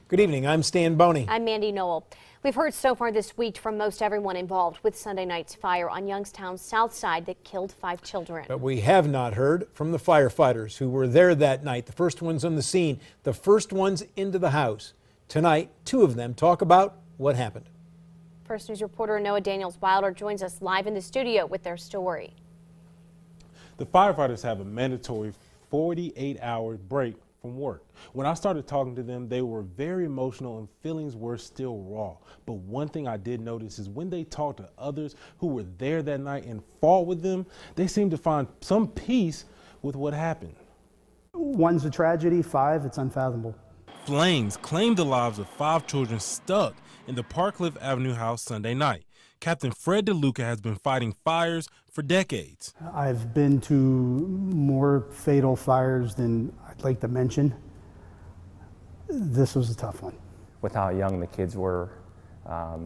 Good evening, I'm Stan Boney. I'm Mandy Knoll. We've heard so far this week from most everyone involved with Sunday night's fire on Youngstown's south side that killed 5 children. But we have not heard from the firefighters who were there that night, the first ones on the scene, the first ones into the house. Tonight, 2 of them talk about what happened. First News reporter Noah Daniels-Wilder joins us live in the studio with their story. The firefighters have a mandatory 48-hour break from work. When I started talking to them, they were very emotional and feelings were still raw. But one thing I did notice is when they talked to others who were there that night and fought with them, they seemed to find some peace with what happened. 1's a tragedy, 5, it's unfathomable. Flames claimed the lives of 5 children stuck in the Parkcliff Avenue house Sunday night. Captain Fred DeLuca has been fighting fires for decades. I've been to more fatal fires than I'd like to mention. This was a tough one. With how young the kids were, I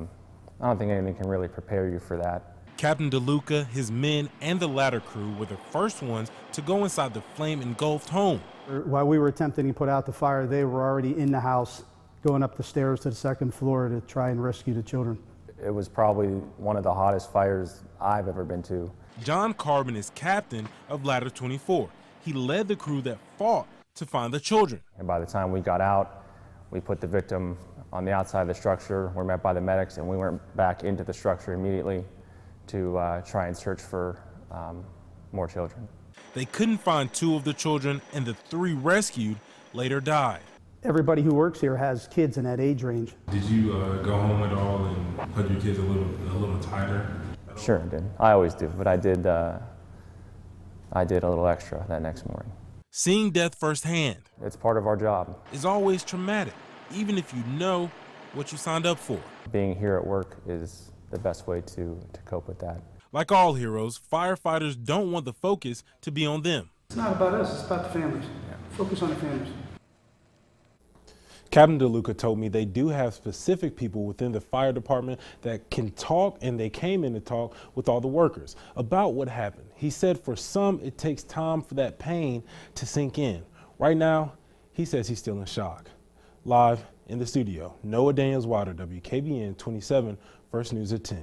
don't think anything can really prepare you for that. Captain DeLuca, his men, and the ladder crew were the first ones to go inside the flame-engulfed home. While we were attempting to put out the fire, they were already in the house, going up the stairs to the 2nd floor to try and rescue the children. It was probably one of the hottest fires I've ever been to. John Carbon is captain of Ladder 24. He led the crew that fought to find the children. And by the time we got out, we put the victim on the outside of the structure. We're met by the medics, and we went back into the structure immediately to try and search for more children. They couldn't find 2 of the children, and the 3 rescued later died. Everybody who works here has kids in that age range. Did you go home at all and hug your kids a little tighter? Sure, I did. I always do, but I did a little extra that next morning. Seeing death firsthand, it's part of our job, is always traumatic, even if you know what you signed up for. Being here at work is the best way to cope with that. Like all heroes, firefighters don't want the focus to be on them. It's not about us, it's about the families. Focus on the families. Captain DeLuca told me they do have specific people within the fire department that can talk, and they came in to talk with all the workers about what happened. He said for some, it takes time for that pain to sink in. Right now, he says he's still in shock. Live in the studio, Noah Daniels-Wilder, WKBN 27, First News at 10.